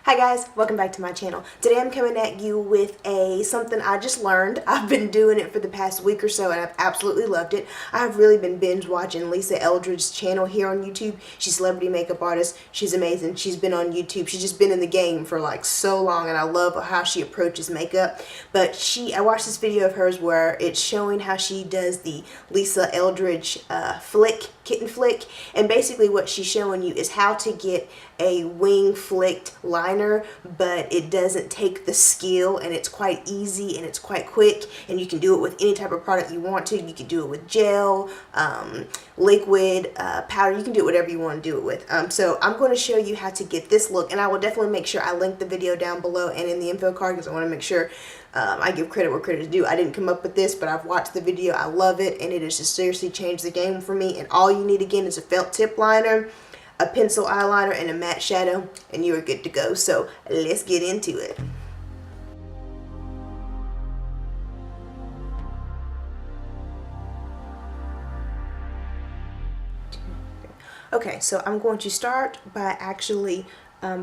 Hi guys, welcome back to my channel. Today I'm coming at you with something I just learned. I've been doing it for the past week or so and I've absolutely loved it. I've really been binge watching Lisa Eldridge's channel here on YouTube. She's a celebrity makeup artist. She's amazing. She's been on YouTube. She's just been in the game for like so long and I love how she approaches makeup. But I watched this video of hers where it's showing how she does the Lisa Eldridge kitten flick, and basically what she's showing you is how to get a wing flicked liner, but it doesn't take the skill, and it's quite easy and it's quite quick, and you can do it with any type of product you want to. You can do it with gel, liquid, powder. You can do it whatever you want to do it with. So I'm going to show you how to get this look, and I will definitely make sure I link the video down below and in the info card because I want to make sure I give credit where credit is due. I didn't come up with this, but I've watched the video. I love it, and it has just seriously changed the game for me. And all you need again is a felt tip liner, a pencil eyeliner, and a matte shadow, and you are good to go. So let's get into it. Okay, so I'm going to start by actually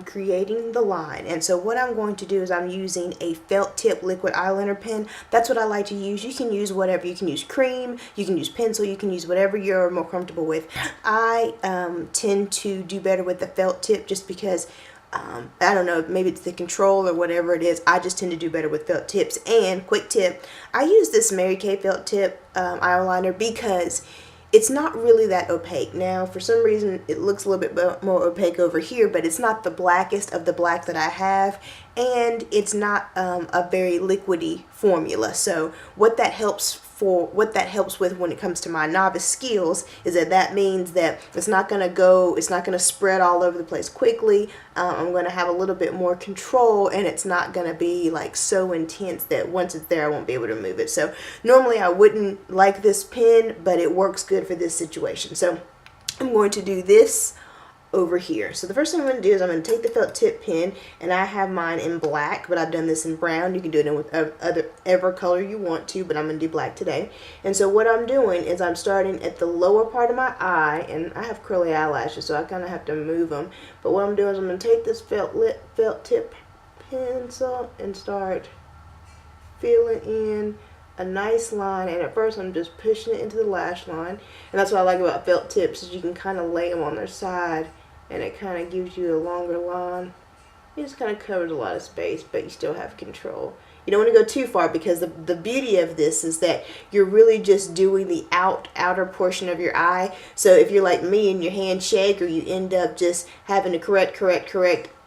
creating the line. And so what I'm going to do is I'm using a felt tip liquid eyeliner pen. That's what I like to use. You can use whatever. You can use cream, you can use pencil, you can use whatever you're more comfortable with. I tend to do better with the felt tip just because I don't know, maybe it's the control or whatever it is. I just tend to do better with felt tips. And quick tip, I use this Mary Kay felt tip eyeliner because it's not really that opaque. Now, for some reason, it looks a little bit more opaque over here, but it's not the blackest of the black that I have, and it's not a very liquidy formula. So what that helps with when it comes to my novice skills is that means that it's not going to spread all over the place quickly. I'm going to have a little bit more control, and it's not going to be like so intense that once it's there I won't be able to move it. So normally I wouldn't like this pen, but it works good for this situation. So I'm going to do this over here. So the first thing I'm going to do is I'm going to take the felt tip pen, and I have mine in black, but I've done this in brown. You can do it in whatever color you want to, but I'm going to do black today. And so what I'm doing is I'm starting at the lower part of my eye, and I have curly eyelashes, so I kind of have to move them. But what I'm doing is I'm going to take this felt tip pencil and start filling in a nice line, and at first I'm just pushing it into the lash line. And that's what I like about felt tips, is you can kind of lay them on their side and it kind of gives you a longer line. It just kind of covers a lot of space, but you still have control. You don't want to go too far, because the beauty of this is that you're really just doing the outer portion of your eye. So if you're like me and your hands shake, or you end up just having to correct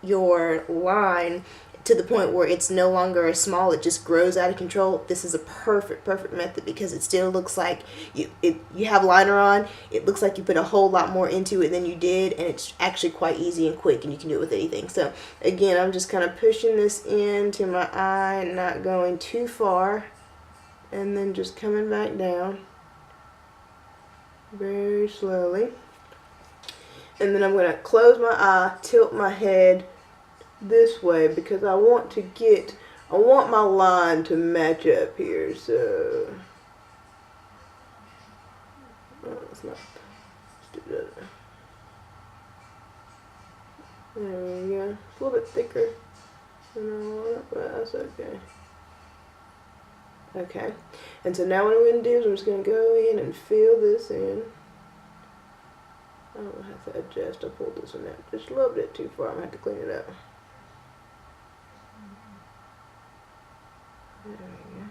your line to the point where it's no longer as small, it just grows out of control, this is a perfect method, because it still looks like you have liner on. It looks like you put a whole lot more into it than you did, and it's actually quite easy and quick, and you can do it with anything. So again, I'm just kind of pushing this into my eye, not going too far, and then just coming back down very slowly. And then I'm going to close my eye, tilt my head this way, because I want my line to match up here. So let's do that. There we go. It's a little bit thicker than I want, but that's okay. Okay, and so now what I'm going to do is I'm just going to go in and fill this in. I don't have to adjust. I pulled this one out just a little bit too far. I'm going to have to clean it up. There we go.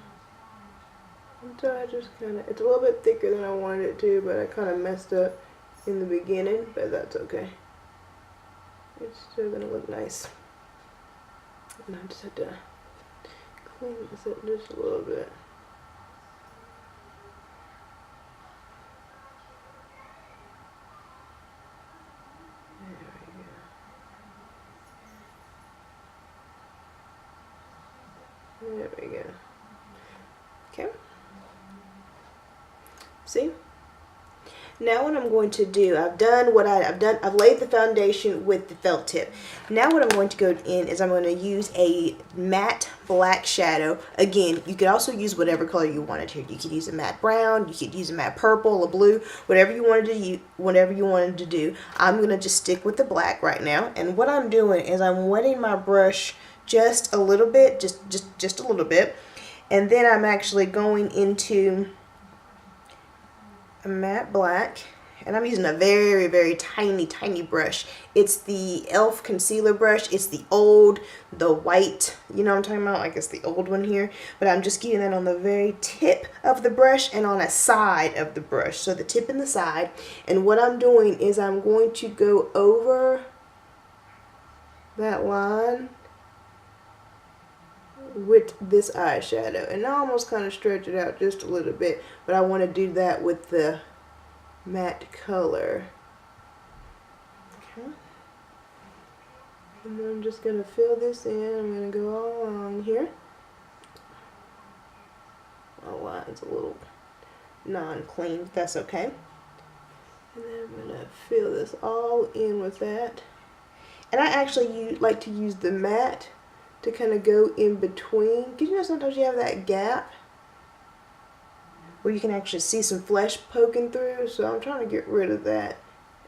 And so I just it's a little bit thicker than I wanted it to, but I kind of messed up in the beginning, but that's okay. It's still going to look nice. And I just had to clean this up just a little bit. There we go. Okay. See? Now what I'm going to do, I've laid the foundation with the felt tip. Now what I'm going to go in is I'm going to use a matte black shadow. Again, you could also use whatever color you wanted here. You could use a matte brown, you could use a matte purple, a blue, whatever you wanted to do. I'm going to just stick with the black right now. And what I'm doing is I'm wetting my brush just a little bit, just a little bit. And then I'm actually going into a matte black, and I'm using a very, very tiny brush. It's the e.l.f. concealer brush. It's the white, you know what I'm talking about? Like it's the old one here. But I'm just getting that on the very tip of the brush and on a side of the brush. So the tip and the side. And what I'm doing is I'm going to go over that line with this eyeshadow, and I almost kind of stretch it out just a little bit, but I want to do that with the matte color. Okay, and then I'm just going to fill this in. I'm going to go all along here. My line's a little non-clean, but that's okay. And then I'm going to fill this all in with that. And I actually like to use the matte to kind of go in between, because you know sometimes you have that gap where you can actually see some flesh poking through, so I'm trying to get rid of that.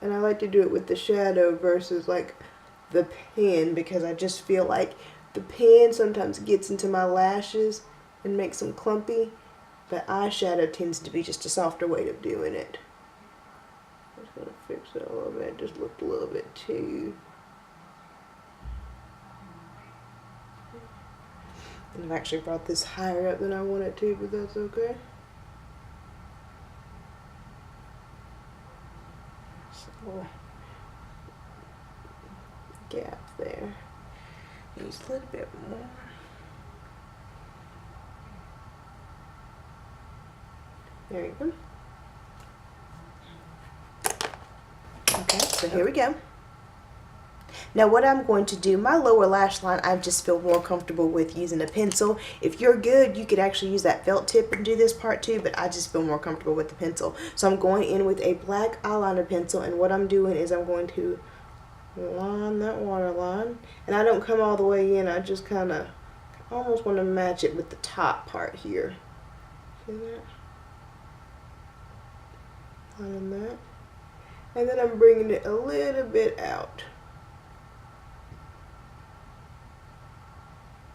And I like to do it with the shadow versus like the pen, because I just feel like the pen sometimes gets into my lashes and makes them clumpy, but eyeshadow tends to be just a softer way of doing it. I'm just going to fix it a little bit. It just looked a little bit too. I've actually brought this higher up than I wanted to, but that's okay. So, gap there. Use a little bit more. There you go. Okay, so here we go. Now what I'm going to do, my lower lash line, I just feel more comfortable with using a pencil. If you're good, you could actually use that felt tip and do this part too, but I just feel more comfortable with the pencil. So I'm going in with a black eyeliner pencil, and what I'm doing is I'm going to line that waterline. And I don't come all the way in, I just kind of almost want to match it with the top part here. See that? Lining that. And then I'm bringing it a little bit out,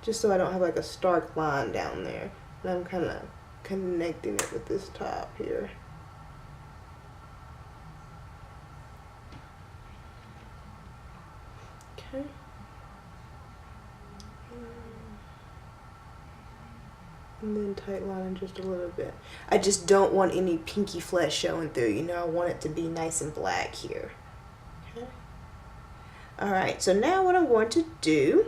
just so I don't have like a stark line down there. And I'm kind of connecting it with this top here. Okay. And then tight lining just a little bit. I just don't want any pinky flesh showing through, you know, I want it to be nice and black here. Okay. Alright, so now what I'm going to do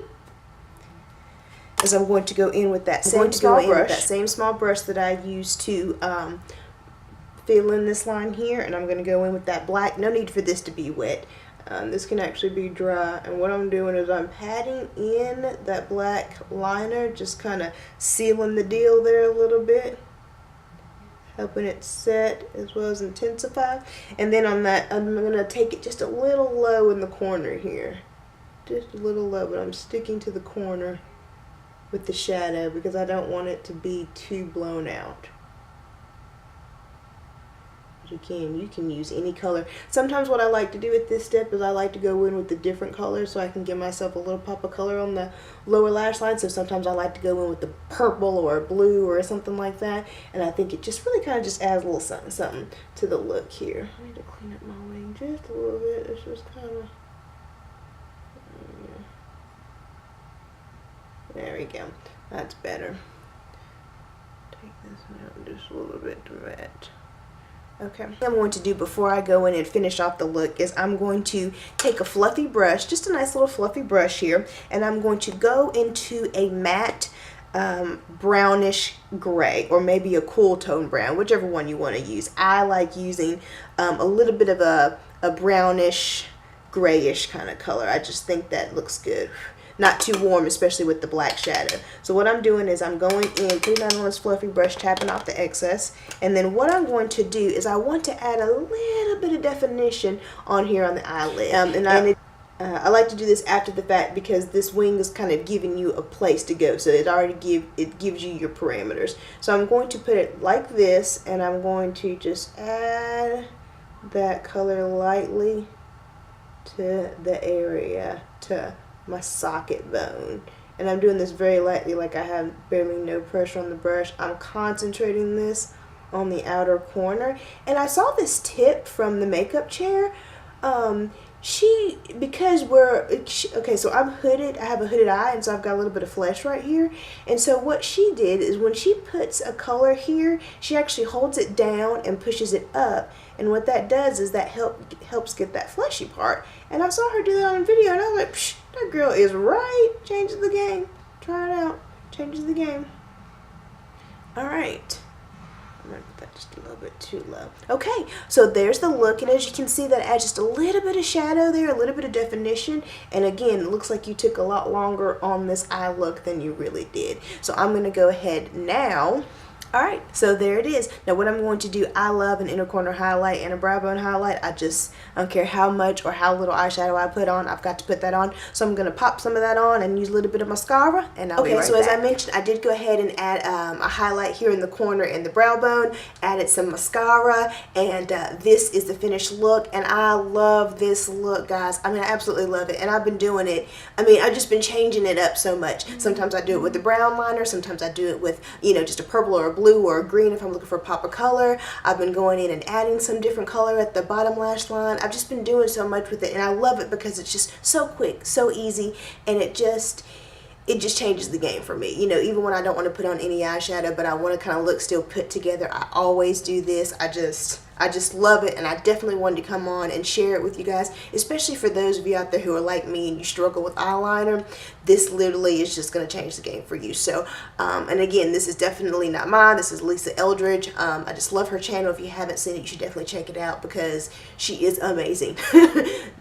is I'm going to go in with that same small brush that I used to fill in this line here, and I'm going to go in with that black. No need for this to be wet. This can actually be dry, and what I'm doing is I'm patting in that black liner, just kind of sealing the deal there a little bit, helping it set as well as intensify. And then on that, I'm going to take it just a little low in the corner here, just a little low, but I'm sticking to the corner with the shadow because I don't want it to be too blown out. But again, you can use any color. Sometimes what I like to do at this step is I like to go in with the different colors so I can give myself a little pop of color on the lower lash line. So sometimes I like to go in with the purple or blue or something like that, and I think it just really kind of just adds a little something to the look here. I need to clean up my wing just a little bit. It's just kind of, there we go. That's better. Take this out just a little bit to that. Okay. What I'm going to do before I go in and finish off the look is I'm going to take a fluffy brush, just a nice little fluffy brush here, and I'm going to go into a matte brownish gray, or maybe a cool tone brown, whichever one you want to use. I like using a little bit of a brownish grayish kind of color. I just think that looks good. not too warm, especially with the black shadow. So what I'm doing is I'm going in, putting on this fluffy brush, tapping off the excess, and then what I'm going to do is I want to add a little bit of definition on here on the eyelid. I like to do this after the fact because this wing is kind of giving you a place to go, so it gives you your parameters. So I'm going to put it like this, and I'm going to just add that color lightly to the area, to my socket bone. And I'm doing this very lightly, like I have barely no pressure on the brush. I'm concentrating this on the outer corner. And I saw this tip from the makeup chair. Okay, so I'm hooded, I have a hooded eye, and so I've got a little bit of flesh right here. And so what she did is when she puts a color here, she actually holds it down and pushes it up. And what that does is that helps get that fleshy part. And I saw her do that on video, and I was like, psh, that girl is right. Changes the game. Try it out. Changes the game. All right. I'm going to put that just a little bit too low. Okay, so there's the look, and as you can see, that adds just a little bit of shadow there, a little bit of definition, and again, it looks like you took a lot longer on this eye look than you really did. So I'm going to go ahead now. Alright, so there it is. Now what I'm going to do, I love an inner corner highlight and a brow bone highlight. I don't care how much or how little eyeshadow I put on, I've got to put that on. So I'm going to pop some of that on and use a little bit of mascara, and I'll be right back. Okay, so as I mentioned, I did go ahead and add a highlight here in the corner in the brow bone, added some mascara, and this is the finished look, and I love this look, guys. I mean, I absolutely love it, and I've been doing it. I mean, I've just been changing it up so much. Sometimes I do it with the brown liner, sometimes I do it with, you know, just a purple or a blue or a green if I'm looking for a pop of color. I've been going in and adding some different color at the bottom lash line. I've just been doing so much with it, and I love it because it's just so quick, so easy, and it just changes the game for me. You know, even when I don't want to put on any eyeshadow, but I want to kind of look still put together, I always do this. I just love it, and I definitely wanted to come on and share it with you guys, especially for those of you out there who are like me and you struggle with eyeliner. This literally is just going to change the game for you. So, and again, this is definitely not mine. This is Lisa Eldridge. I just love her channel. If you haven't seen it, you should definitely check it out because she is amazing.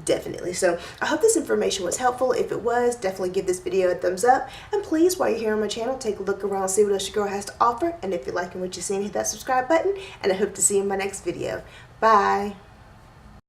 Definitely. So, I hope this information was helpful. If it was, definitely give this video a thumbs up. And please, while you're here on my channel, take a look around, see what else your girl has to offer. And if you're liking what you're seeing, hit that subscribe button. And I hope to see you in my next video. Bye.